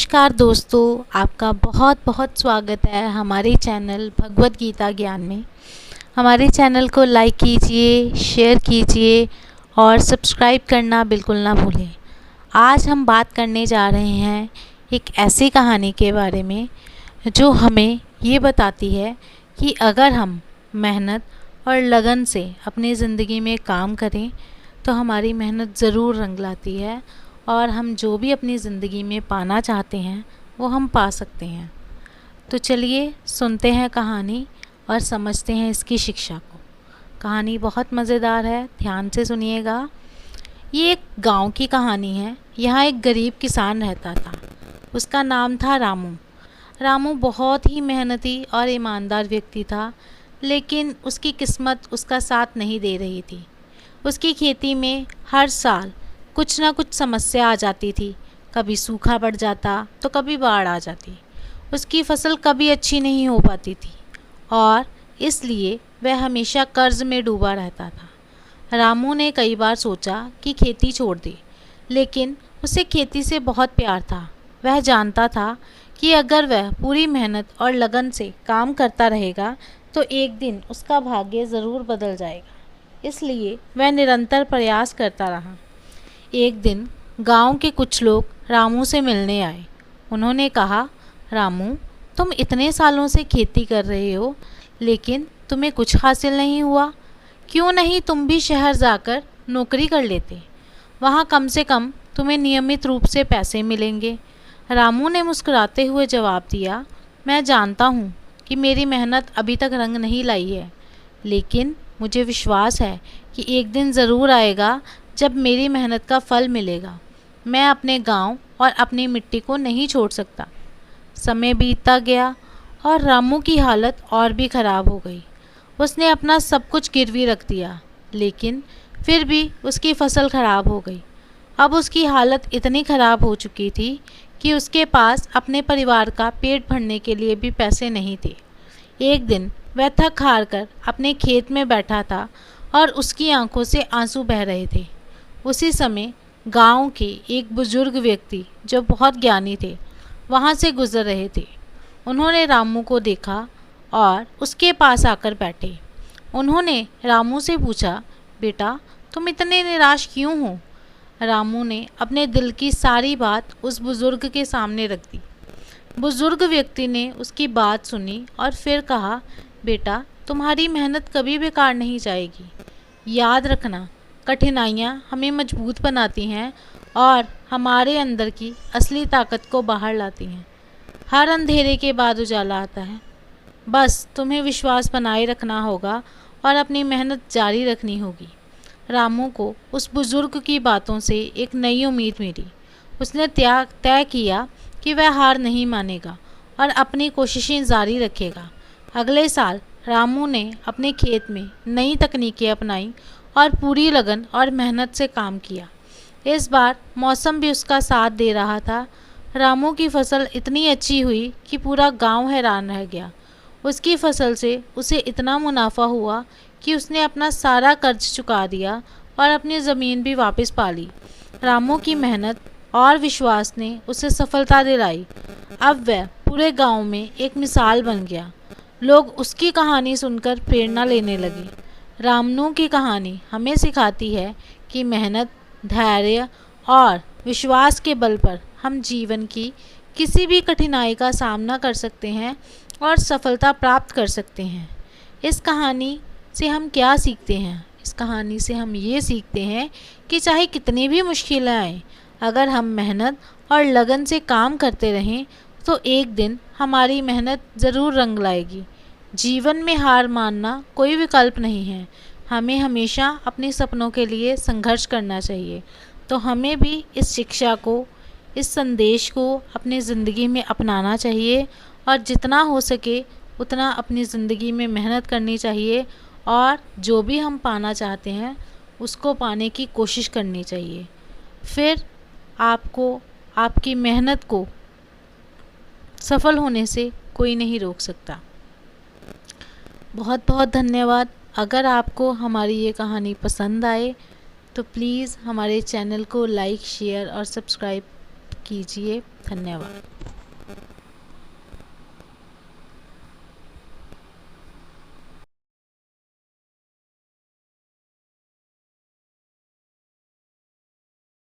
नमस्कार दोस्तों, आपका बहुत बहुत स्वागत है हमारे चैनल भगवत गीता ज्ञान में। हमारे चैनल को लाइक कीजिए, शेयर कीजिए और सब्सक्राइब करना बिल्कुल ना भूलें। आज हम बात करने जा रहे हैं एक ऐसी कहानी के बारे में जो हमें ये बताती है कि अगर हम मेहनत और लगन से अपनी ज़िंदगी में काम करें तो हमारी मेहनत ज़रूर रंग लाती है और हम जो भी अपनी ज़िंदगी में पाना चाहते हैं वो हम पा सकते हैं। तो चलिए सुनते हैं कहानी और समझते हैं इसकी शिक्षा को। कहानी बहुत मज़ेदार है, ध्यान से सुनिएगा। ये एक गांव की कहानी है। यहाँ एक गरीब किसान रहता था। उसका नाम था रामू। रामू बहुत ही मेहनती और ईमानदार व्यक्ति था, लेकिन उसकी किस्मत उसका साथ नहीं दे रही थी। उसकी खेती में हर साल कुछ ना कुछ समस्या आ जाती थी। कभी सूखा पड़ जाता तो कभी बाढ़ आ जाती। उसकी फसल कभी अच्छी नहीं हो पाती थी और इसलिए वह हमेशा कर्ज में डूबा रहता था। रामू ने कई बार सोचा कि खेती छोड़ दे, लेकिन उसे खेती से बहुत प्यार था। वह जानता था कि अगर वह पूरी मेहनत और लगन से काम करता रहेगा तो एक दिन उसका भाग्य ज़रूर बदल जाएगा। इसलिए वह निरंतर प्रयास करता रहा। एक दिन गांव के कुछ लोग रामू से मिलने आए। उन्होंने कहा, रामू, तुम इतने सालों से खेती कर रहे हो, लेकिन तुम्हें कुछ हासिल नहीं हुआ। क्यों नहीं तुम भी शहर जाकर नौकरी कर लेते? वहाँ कम से कम तुम्हें नियमित रूप से पैसे मिलेंगे। रामू ने मुस्कुराते हुए जवाब दिया, मैं जानता हूँ कि मेरी मेहनत अभी तक रंग नहीं लाई है, लेकिन मुझे विश्वास है कि एक दिन ज़रूर आएगा जब मेरी मेहनत का फल मिलेगा। मैं अपने गांव और अपनी मिट्टी को नहीं छोड़ सकता। समय बीतता गया और रामू की हालत और भी ख़राब हो गई। उसने अपना सब कुछ गिरवी रख दिया, लेकिन फिर भी उसकी फसल ख़राब हो गई। अब उसकी हालत इतनी ख़राब हो चुकी थी कि उसके पास अपने परिवार का पेट भरने के लिए भी पैसे नहीं थे। एक दिन वह थक हार कर अपने खेत में बैठा था और उसकी आंखों से आंसू बह रहे थे। उसी समय गांव के एक बुजुर्ग व्यक्ति जो बहुत ज्ञानी थे वहां से गुजर रहे थे। उन्होंने रामू को देखा और उसके पास आकर बैठे। उन्होंने रामू से पूछा, बेटा, तुम इतने निराश क्यों हो? रामू ने अपने दिल की सारी बात उस बुजुर्ग के सामने रख दी। बुजुर्ग व्यक्ति ने उसकी बात सुनी और फिर कहा, बेटा, तुम्हारी मेहनत कभी बेकार नहीं जाएगी। याद रखना, कठिनाइयाँ हमें मजबूत बनाती हैं और हमारे अंदर की असली ताकत को बाहर लाती हैं। हर अंधेरे के बाद उजाला आता है। बस तुम्हें विश्वास बनाए रखना होगा और अपनी मेहनत जारी रखनी होगी। रामू को उस बुजुर्ग की बातों से एक नई उम्मीद मिली। उसने तय किया कि वह हार नहीं मानेगा और अपनी कोशिशें जारी रखेगा। अगले साल रामू ने अपने खेत में नई तकनीकें अपनाई और पूरी लगन और मेहनत से काम किया। इस बार मौसम भी उसका साथ दे रहा था। रामू की फसल इतनी अच्छी हुई कि पूरा गांव हैरान रह गया। उसकी फसल से उसे इतना मुनाफा हुआ कि उसने अपना सारा कर्ज चुका दिया और अपनी ज़मीन भी वापस पा ली। रामू की मेहनत और विश्वास ने उसे सफलता दिलाई। अब वह पूरे गांव में एक मिसाल बन गया। लोग उसकी कहानी सुनकर प्रेरणा लेने लगे। रामू की कहानी हमें सिखाती है कि मेहनत, धैर्य और विश्वास के बल पर हम जीवन की किसी भी कठिनाई का सामना कर सकते हैं और सफलता प्राप्त कर सकते हैं। इस कहानी से हम क्या सीखते हैं? इस कहानी से हम ये सीखते हैं कि चाहे कितनी भी मुश्किलें आएँ, अगर हम मेहनत और लगन से काम करते रहें तो एक दिन हमारी मेहनत ज़रूर रंग लाएगी। जीवन में हार मानना कोई विकल्प नहीं है। हमें हमेशा अपने सपनों के लिए संघर्ष करना चाहिए। तो हमें भी इस शिक्षा को, इस संदेश को अपनी ज़िंदगी में अपनाना चाहिए और जितना हो सके उतना अपनी ज़िंदगी में मेहनत करनी चाहिए और जो भी हम पाना चाहते हैं उसको पाने की कोशिश करनी चाहिए। फिर आपको आपकी मेहनत को सफल होने से कोई नहीं रोक सकता। बहुत बहुत धन्यवाद। अगर आपको हमारी ये कहानी पसंद आए तो प्लीज़ हमारे चैनल को लाइक, शेयर और सब्सक्राइब कीजिए। धन्यवाद।